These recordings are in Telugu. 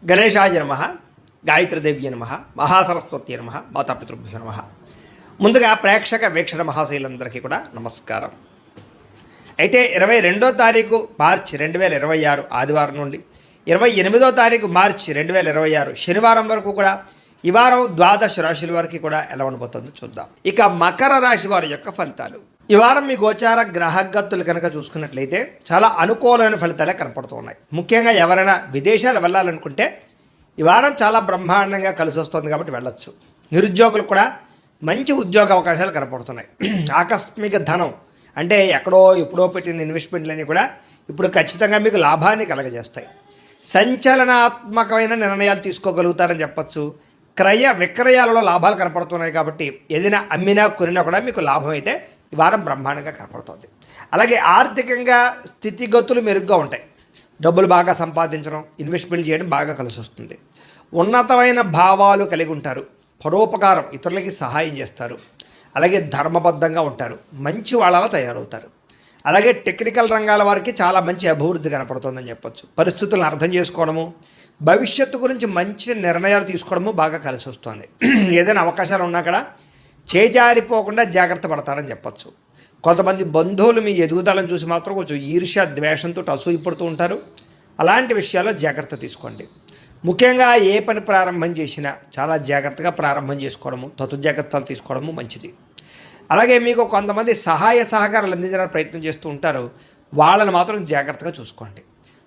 గణేశాయ నమ, గాయత్రీదేవ్య నమ, మహాసరస్వతి నమ, మాతాపితృభ్యో నమ. ముందుగా ప్రేక్షక వీక్షణ మహాశైలందరికీ కూడా నమస్కారం. అయితే 22వ తారీఖు మార్చి 2026 ఆదివారం నుండి 28వ తారీఖు మార్చి 2026 శనివారం వరకు కూడా ఈ వారం ద్వాదశ రాశుల వరకు కూడా ఎలా ఉండబోతుందో చూద్దాం. ఇక మకర రాశి వారి యొక్క ఫలితాలు. ఈ వారం మీ గోచార గ్రహగతులు కనుక చూసుకున్నట్లయితే చాలా అనుకూలమైన ఫలితాలే కనపడుతూ ఉన్నాయి. ముఖ్యంగా ఎవరైనా విదేశాలు వెళ్ళాలనుకుంటే ఈ వారం చాలా బ్రహ్మాండంగా కలిసి వస్తుంది కాబట్టి వెళ్ళొచ్చు. నిరుద్యోగులు కూడా మంచి ఉద్యోగ అవకాశాలు కనపడుతున్నాయి. ఆకస్మిక ధనం అంటే ఎక్కడో ఎప్పుడో పెట్టిన ఇన్వెస్ట్మెంట్లన్నీ కూడా ఇప్పుడు ఖచ్చితంగా మీకు లాభాన్ని కలగజేస్తాయి. సంచలనాత్మకమైన నిర్ణయాలు తీసుకోగలుగుతారని చెప్పచ్చు. క్రయ విక్రయాలలో లాభాలు కనపడుతున్నాయి కాబట్టి ఏదైనా అమ్మినా కొనినా కూడా మీకు లాభం అయితే ఈ వారం బ్రహ్మాండంగా కనపడుతుంది. అలాగే ఆర్థికంగా స్థితిగతులు మెరుగ్గా ఉంటాయి. డబ్బులు బాగా సంపాదించడం, ఇన్వెస్ట్మెంట్ చేయడం బాగా కలిసి వస్తుంది. ఉన్నతమైన భావాలు కలిగి ఉంటారు. పరోపకారం, ఇతరులకి సహాయం చేస్తారు. అలాగే ధర్మబద్ధంగా ఉంటారు. మంచి వాళ్ళలా తయారవుతారు. అలాగే టెక్నికల్ రంగాల వారికి చాలా మంచి అభివృద్ధి కనపడుతుందని చెప్పొచ్చు. పరిస్థితులను అర్థం చేసుకోవడము, భవిష్యత్తు గురించి మంచి నిర్ణయాలు తీసుకోవడము బాగా కలిసి వస్తుంది. ఏదైనా అవకాశాలు ఉన్నా కూడా చేజారిపోకుండా జాగ్రత్త పడతారని చెప్పచ్చు. కొంతమంది బంధువులు మీ ఎదుగుదలను చూసి మాత్రం కొంచెం ఈర్ష్య ద్వేషంతో అసూయపడుతూ ఉంటారు. అలాంటి విషయాల్లో జాగ్రత్త తీసుకోండి. ముఖ్యంగా ఏ పని ప్రారంభం చేసినా చాలా జాగ్రత్తగా ప్రారంభం చేసుకోవడము, తతు జాగ్రత్తలు తీసుకోవడము మంచిది. అలాగే మీకు కొంతమంది సహాయ సహకారాలు అందించడానికి ప్రయత్నం చేస్తూ ఉంటారు. వాళ్ళని మాత్రం జాగ్రత్తగా చూసుకోండి.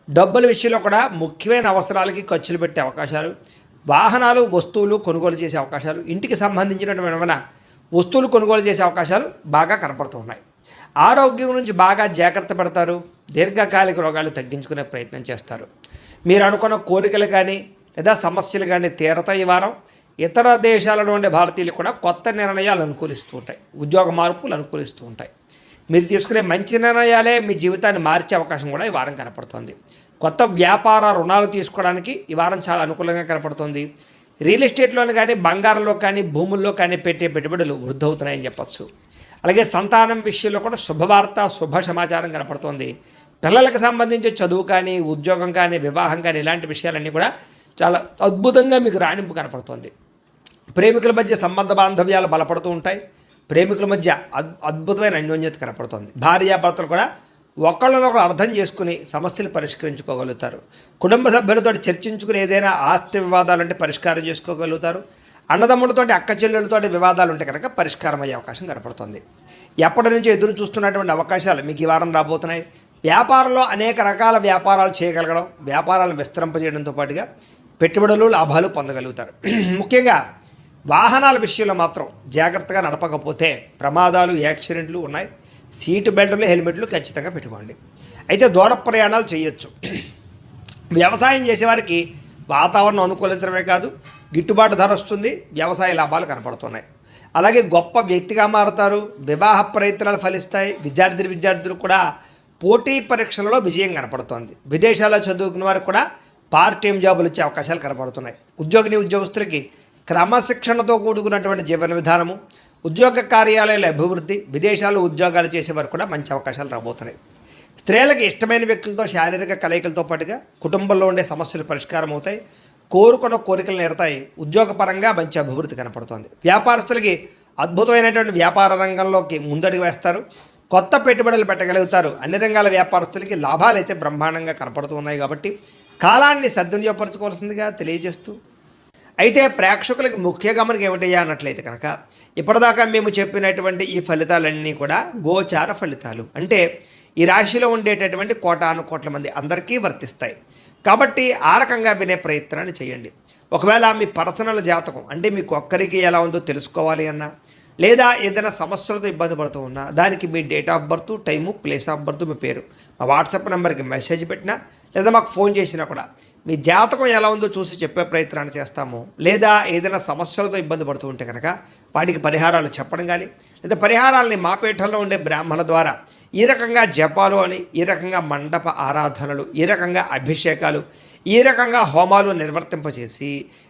డబ్బుల విషయంలో కూడా ముఖ్యమైన అవసరాలకి ఖర్చులు పెట్టే అవకాశాలు, వాహనాలు వస్తువులు కొనుగోలు చేసే అవకాశాలు, ఇంటికి సంబంధించినటువంటి వస్తువులు కొనుగోలు చేసే అవకాశాలు బాగా కనపడుతున్నాయి. ఆరోగ్యం గురించి బాగా జాగ్రత్త పడతారు. దీర్ఘకాలిక రోగాలు తగ్గించుకునే ప్రయత్నం చేస్తారు. మీరు అనుకున్న కోరికలు కానీ లేదా సమస్యలు కానీ తీరతాయి. ఈ వారం ఇతర దేశాలలో ఉండే భారతీయులు కూడా కొత్త నిర్ణయాలు అనుకూలిస్తూ ఉంటాయి. ఉద్యోగ మార్పులు అనుకూలిస్తూ ఉంటాయి. మీరు తీసుకునే మంచి నిర్ణయాలే మీ జీవితాన్ని మార్చే అవకాశం కూడా ఈ వారం కనపడుతుంది. కొత్త వ్యాపార రుణాలు తీసుకోవడానికి ఈ వారం చాలా అనుకూలంగా కనపడుతుంది. రియల్ ఎస్టేట్లోని కానీ బంగారంలో కానీ భూముల్లో కానీ పెట్టే పెట్టుబడులు వృద్ధి అవుతున్నాయని చెప్పచ్చు. అలాగే సంతానం విషయంలో కూడా శుభవార్త, శుభ సమాచారం కనపడుతుంది. పిల్లలకు సంబంధించి చదువు కానీ, ఉద్యోగం కానీ, వివాహం కానీ ఇలాంటి విషయాలన్నీ కూడా చాలా అద్భుతంగా మీకు రాణింపు కనపడుతుంది. ప్రేమికుల మధ్య సంబంధ బాంధవ్యాలు బలపడుతూ ఉంటాయి. ప్రేమికుల మధ్య అద్భుతమైన అన్యోన్యత కనపడుతుంది. భార్యాభర్తలు కూడా ఒకళ్ళనొకరు అర్థం చేసుకుని సమస్యలు పరిష్కరించుకోగలుగుతారు. కుటుంబ సభ్యులతో చర్చించుకుని ఏదైనా ఆస్తి వివాదాలు ఉంటే పరిష్కారం చేసుకోగలుగుతారు. అన్నదమ్ములతో, అక్క చెల్లెలతో వివాదాలు ఉంటే కనుక పరిష్కారం అయ్యే అవకాశం కనపడుతుంది. ఎప్పటి నుంచో ఎదురు చూస్తున్నటువంటి అవకాశాలు మీకు ఈ వారం రాబోతున్నాయి. వ్యాపారంలో అనేక రకాల వ్యాపారాలు చేయగలగడం, వ్యాపారాలను విస్తరింపజేయడంతో పాటుగా పెట్టుబడులు, లాభాలు పొందగలుగుతారు. ముఖ్యంగా వాహనాల విషయంలో మాత్రం జాగ్రత్తగా నడపకపోతే ప్రమాదాలు, యాక్సిడెంట్లు ఉన్నాయి. సీటు బెల్టులు, హెల్మెట్లు ఖచ్చితంగా పెట్టుకోండి. అయితే దూర ప్రయాణాలు చేయొచ్చు. వ్యవసాయం చేసేవారికి వాతావరణం అనుకూలించడమే కాదు, గిట్టుబాటు ధర వస్తుంది. వ్యవసాయ లాభాలు కనపడుతున్నాయి. అలాగే గొప్ప వ్యక్తిగా మారుతారు. వివాహ ప్రయత్నాలు ఫలిస్తాయి. విద్యార్థులు కూడా పోటీ పరీక్షలలో విజయం కనపడుతోంది. విదేశాల్లో చదువుకున్న వారికి కూడా పార్ట్ టైం జాబులు వచ్చే అవకాశాలు కనపడుతున్నాయి. ఉద్యోగస్తులకి క్రమశిక్షణతో కూడుకున్నటువంటి జీవన విధానము, ఉద్యోగ కార్యాలయాల అభివృద్ధి, విదేశాల్లో ఉద్యోగాలు చేసేవారు కూడా మంచి అవకాశాలు రాబోతున్నాయి. స్త్రీలకు ఇష్టమైన వ్యక్తులతో శారీరక కలయికలతో పాటుగా కుటుంబంలో ఉండే సమస్యలు పరిష్కారం అవుతాయి. కోరుకున్న కోరికలు నేరతాయి. ఉద్యోగపరంగా మంచి అభివృద్ధి కనపడుతుంది. వ్యాపారస్తులకి అద్భుతమైనటువంటి వ్యాపార రంగంలోకి ముందడుగు వేస్తారు. కొత్త పెట్టుబడులు పెట్టగలుగుతారు. అన్ని రంగాల వ్యాపారస్తులకి లాభాలు అయితే బ్రహ్మాండంగా కనపడుతూ ఉన్నాయి కాబట్టి కాలాన్ని సద్వినియోగపరచుకోవాల్సిందిగా తెలియజేస్తూ, అయితే ప్రేక్షకులకు ముఖ్య గమనిక ఏమిటయ్యా అన్నట్లయితే కనుక ఇప్పటిదాకా మేము చెప్పినటువంటి ఈ ఫలితాలన్నీ కూడా గోచార ఫలితాలు. అంటే ఈ రాశిలో ఉండేటటువంటి కోటాను కోట్ల మంది అందరికీ వర్తిస్తాయి. కాబట్టి ఆ రకంగా వినే ప్రయత్నాన్ని చేయండి. ఒకవేళ మీ పర్సనల్ జాతకం అంటే మీకు ఒక్కరికి ఎలా ఉందో తెలుసుకోవాలి అన్నా, లేదా ఏదైనా సమస్యలతో ఇబ్బంది పడుతూ ఉన్నా దానికి మీ date of birth, time, place of birth, మీ పేరు మా వాట్సాప్ నెంబర్కి మెసేజ్ పెట్టినా లేదా మాకు ఫోన్ చేసినా కూడా మీ జాతకం ఎలా ఉందో చూసి చెప్పే ప్రయత్నాన్ని చేస్తాము. లేదా ఏదైనా సమస్యలతో ఇబ్బంది పడుతూ ఉంటే కనుక వాటికి పరిహారాలు చెప్పడం కానీ, లేదా పరిహారాలని మా పీఠంలో ఉండే బ్రాహ్మణుల ద్వారా ఈ రకంగా జపాలు అని, ఈ రకంగా మండప ఆరాధనలు, ఈ రకంగా అభిషేకాలు, ఈ రకంగా హోమాలు నిర్వర్తింపచేసి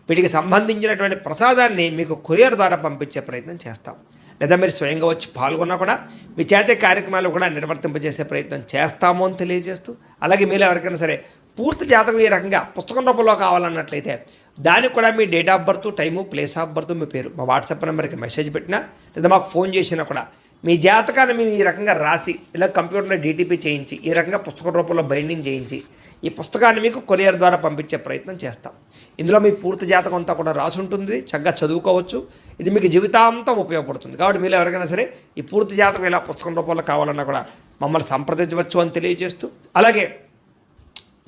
వీటికి సంబంధించినటువంటి ప్రసాదాన్ని మీకు కొరియర్ ద్వారా పంపించే ప్రయత్నం చేస్తాం. లేదా మీరు స్వయంగా వచ్చి పాల్గొన్నా కూడా మీ చేతే కార్యక్రమాలు కూడా నిర్వర్తింపజేసే ప్రయత్నం చేస్తాము అని తెలియజేస్తూ, అలాగే మీరు ఎవరికైనా సరే పూర్తి జాతకం ఈ రకంగా పుస్తకం రూపంలో కావాలన్నట్లయితే దానికి కూడా మీ date of birth, time, place of birth, మీ పేరు మా వాట్సాప్ నెంబర్కి మెసేజ్ పెట్టినా లేదా మాకు ఫోన్ చేసినా కూడా మీ జాతకాన్ని మేము ఈ రకంగా రాసి ఇలా కంప్యూటర్లో డీటీపీ చేయించి ఈ రకంగా పుస్తకం రూపంలో బైండింగ్ చేయించి ఈ పుస్తకాన్ని మీకు కొరియర్ ద్వారా పంపించే ప్రయత్నం చేస్తాం. ఇందులో మీ పూర్తి జాతకం అంతా కూడా రాసి ఉంటుంది, చక్కగా చదువుకోవచ్చు. ఇది మీకు జీవితాంతం ఉపయోగపడుతుంది. కాబట్టి మీరు ఎవరికైనా సరే ఈ పూర్తి జాతకం ఇలా పుస్తకం రూపంలో కావాలన్నా కూడా మమ్మల్ని సంప్రదించవచ్చు అని తెలియజేస్తూ, అలాగే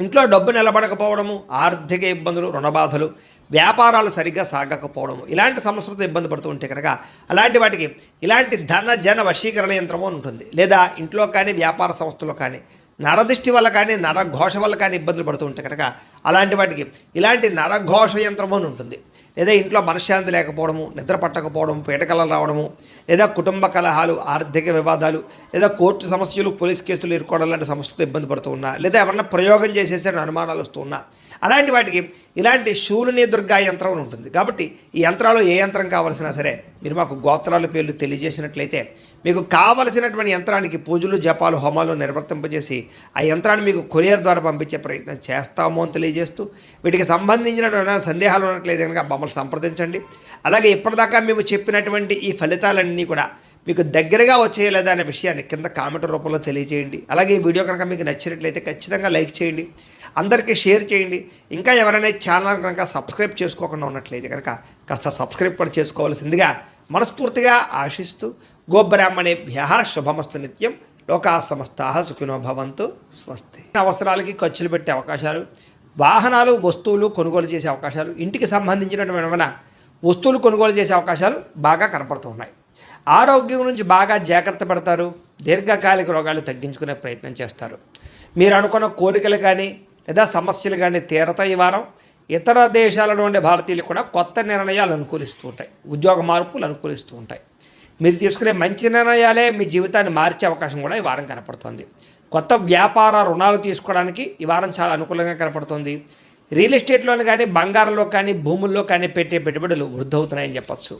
ఇంట్లో డబ్బు నిలబడకపోవడము, ఆర్థిక ఇబ్బందులు, రుణబాధలు, వ్యాపారాలు సరిగ్గా సాగకపోవడము, ఇలాంటి సమస్యలతో ఇబ్బంది పడుతూ ఉంటే కనుక అలాంటి వాటికి ఇలాంటి ధన జన వశీకరణ యంత్రము అని ఉంటుంది. లేదా ఇంట్లో కానీ వ్యాపార సంస్థలో కానీ నరదృష్టి వల్ల కానీ నరఘోష వల్ల కానీ ఇబ్బందులు పడుతూ ఉంటే కనుక అలాంటి వాటికి ఇలాంటి నరఘోష యంత్రము అని ఉంటుంది. లేదా ఇంట్లో మనశ్శాంతి లేకపోవడము, నిద్ర పట్టకపోవడం, పీడకలలు రావడము, లేదా కుటుంబ కలహాలు, ఆర్థిక వివాదాలు, లేదా కోర్టు సమస్యలు, పోలీస్ కేసులు ఇరుకోవడం లాంటి సమస్యలతో ఇబ్బంది పడుతూ ఉన్నా, లేదా ఎవరన్నా ప్రయోగం చేసేసే అనుమానాలు వస్తూ ఉన్నా అలాంటి వాటికి ఇలాంటి శూలిని దుర్గా యంత్రం అని ఉంటుంది. కాబట్టి ఈ యంత్రాలు ఏ యంత్రం కావాల్సినా సరే మీరు మాకు గోత్రాల పేర్లు తెలియజేసినట్లయితే మీకు కావలసినటువంటి యంత్రానికి పూజలు, జపాలు, హోమాలు నిర్వర్తింపజేసి ఆ యంత్రాన్ని మీకు కొరియర్ ద్వారా పంపించే ప్రయత్నం చేస్తాము అని తెలియజేస్తూ, వీటికి సంబంధించినటువంటి సందేహాలు ఉన్నట్లయితే కనుక మమ్మల్ని సంప్రదించండి. అలాగే ఇప్పటిదాకా మేము చెప్పినటువంటి ఈ ఫలితాలన్నీ కూడా మీకు దగ్గరగా వచ్చేయలేదా అనే విషయాన్ని కింద కామెంట్ రూపంలో తెలియజేయండి. అలాగే ఈ వీడియో కనుక మీకు నచ్చినట్లయితే ఖచ్చితంగా లైక్ చేయండి, అందరికీ షేర్ చేయండి. ఇంకా ఎవరైనా ఛానల్ కనుక సబ్స్క్రైబ్ చేసుకోకుండా ఉన్నట్లయితే కనుక కాస్త సబ్స్క్రైబ్ కూడా చేసుకోవాల్సిందిగా మనస్ఫూర్తిగా ఆశిస్తూ, గోబ్రాహ్మణేభ్యః శుభమస్తు నిత్యం, లోకా సమస్తాః సుఖినో భవంతు, స్వస్తి. అవసరాలకి ఖర్చులు పెట్టే అవకాశాలు, వాహనాలు, వస్తువులు కొనుగోలు చేసే అవకాశాలు, ఇంటికి సంబంధించినటువంటి వస్తువులు కొనుగోలు చేసే అవకాశాలు బాగా కనపడుతున్నాయి. ఆరోగ్యం గురించి బాగా జాగ్రత్త పడతారు. దీర్ఘకాలిక రోగాలు తగ్గించుకునే ప్రయత్నం చేస్తారు. మీరు అనుకున్న కోరికలు కానీ లేదా సమస్యలు కానీ తీరతాయి. ఈ వారం ఇతర దేశాలలో ఉండే భారతీయులు కూడా కొత్త నిర్ణయాలు అనుకూలిస్తూ ఉంటాయి, ఉద్యోగ మార్పులు అనుకూలిస్తూ ఉంటాయి. మీరు తీసుకునే మంచి నిర్ణయాలే మీ జీవితాన్ని మార్చే అవకాశం కూడా ఈ వారం కనపడుతుంది. కొత్త వ్యాపార రుణాలు తీసుకోవడానికి ఈ వారం చాలా అనుకూలంగా కనపడుతుంది. రియల్ ఎస్టేట్లోని కానీ, బంగారంలో కానీ, భూముల్లో కానీ పెట్టే పెట్టుబడులు వృద్ధి అవుతున్నాయని చెప్పచ్చు.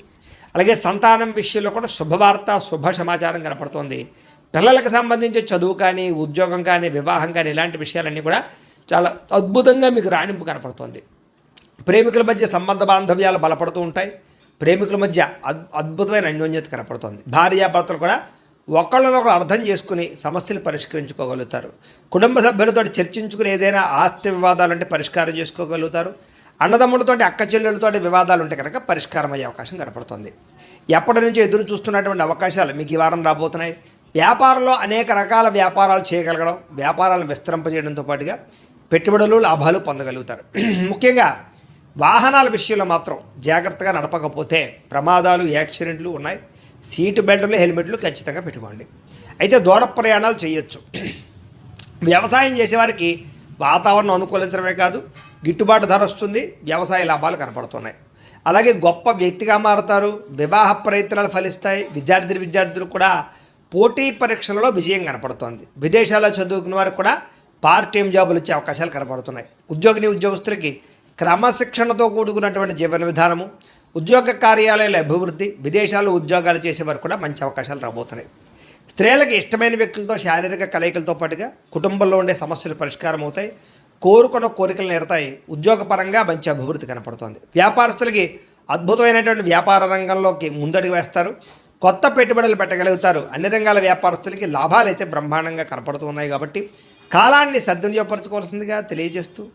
అలాగే సంతానం విషయంలో కూడా శుభవార్త, శుభ సమాచారం కనపడుతోంది. పిల్లలకు సంబంధించి చదువు కానీ, ఉద్యోగం కానీ, వివాహం కానీ ఇలాంటి విషయాలన్నీ కూడా చాలా అద్భుతంగా మీకు రాణింపు కనపడుతోంది. ప్రేమికుల మధ్య సంబంధ బాంధవ్యాలు బలపడుతూ ఉంటాయి. ప్రేమికుల మధ్య అద్భుతమైన అన్యోన్యత కనపడుతోంది. భార్యాభర్తలు కూడా ఒకళ్ళనొకరు అర్థం చేసుకుని సమస్యలు పరిష్కరించుకోగలుగుతారు. కుటుంబ సభ్యులతో చర్చించుకుని ఏదైనా ఆస్తి వివాదాలు అంటే పరిష్కారం చేసుకోగలుగుతారు. అన్నదమ్ములతో, అక్క చెల్లెలతో వివాదాలు ఉంటే కనుక పరిష్కారం అయ్యే అవకాశం కనపడుతుంది. ఎప్పటి నుంచో ఎదురు చూస్తున్నటువంటి అవకాశాలు మీకు ఈ వారం రాబోతున్నాయి. వ్యాపారంలో అనేక రకాల వ్యాపారాలు చేయగలగడం, వ్యాపారాలను విస్తరింపజేయడంతో పాటుగా పెట్టుబడులు, లాభాలు పొందగలుగుతారు. ముఖ్యంగా వాహనాల విషయంలో మాత్రం జాగ్రత్తగా నడపకపోతే ప్రమాదాలు, యాక్సిడెంట్లు ఉన్నాయి. సీటు బెల్టులు, హెల్మెట్లు ఖచ్చితంగా పెట్టుకోండి. అయితే దూర ప్రయాణాలు చేయొచ్చు. వ్యవసాయం చేసేవారికి వాతావరణం అనుకూలించడమే కాదు, గిట్టుబాటు ధర వస్తుంది, వ్యవసాయ లాభాలు కనపడుతున్నాయి. అలాగే గొప్ప వ్యక్తిగా మారుతారు. వివాహ ప్రయత్నాలు ఫలిస్తాయి. విద్యార్థులు కూడా పోటీ పరీక్షలలో విజయం కనపడుతోంది. విదేశాల్లో చదువుకున్న వారికి కూడా పార్ట్ టైం జాబులు వచ్చే అవకాశాలు కనపడుతున్నాయి. ఉద్యోగస్తులకి క్రమశిక్షణతో కూడుకున్నటువంటి జీవన విధానము, ఉద్యోగ కార్యాలయాల అభివృద్ధి, విదేశాల్లో ఉద్యోగాలు చేసేవారు కూడా మంచి అవకాశాలు రాబోతున్నాయి. స్త్రీలకు ఇష్టమైన వ్యక్తులతో శారీరక కలయికలతో పాటుగా కుటుంబంలో ఉండే సమస్యలు పరిష్కారం అవుతాయి. కోరుకున్న కోరికలు నెరతాయి. ఉద్యోగపరంగా మంచి అభివృద్ధి కనపడుతోంది. వ్యాపారస్తులకి అద్భుతమైనటువంటి వ్యాపార రంగంలోకి ముందడుగు వేస్తారు. కొత్త పెట్టుబడులు పెట్టగలుగుతారు. అన్ని రంగాల వ్యాపారస్తులకి లాభాలు అయితే బ్రహ్మాండంగా కనపడుతూ ఉన్నాయి. కాబట్టి కాలాన్ని సద్వినియోగపరచుకోవాల్సిందిగా తెలియజేస్తూ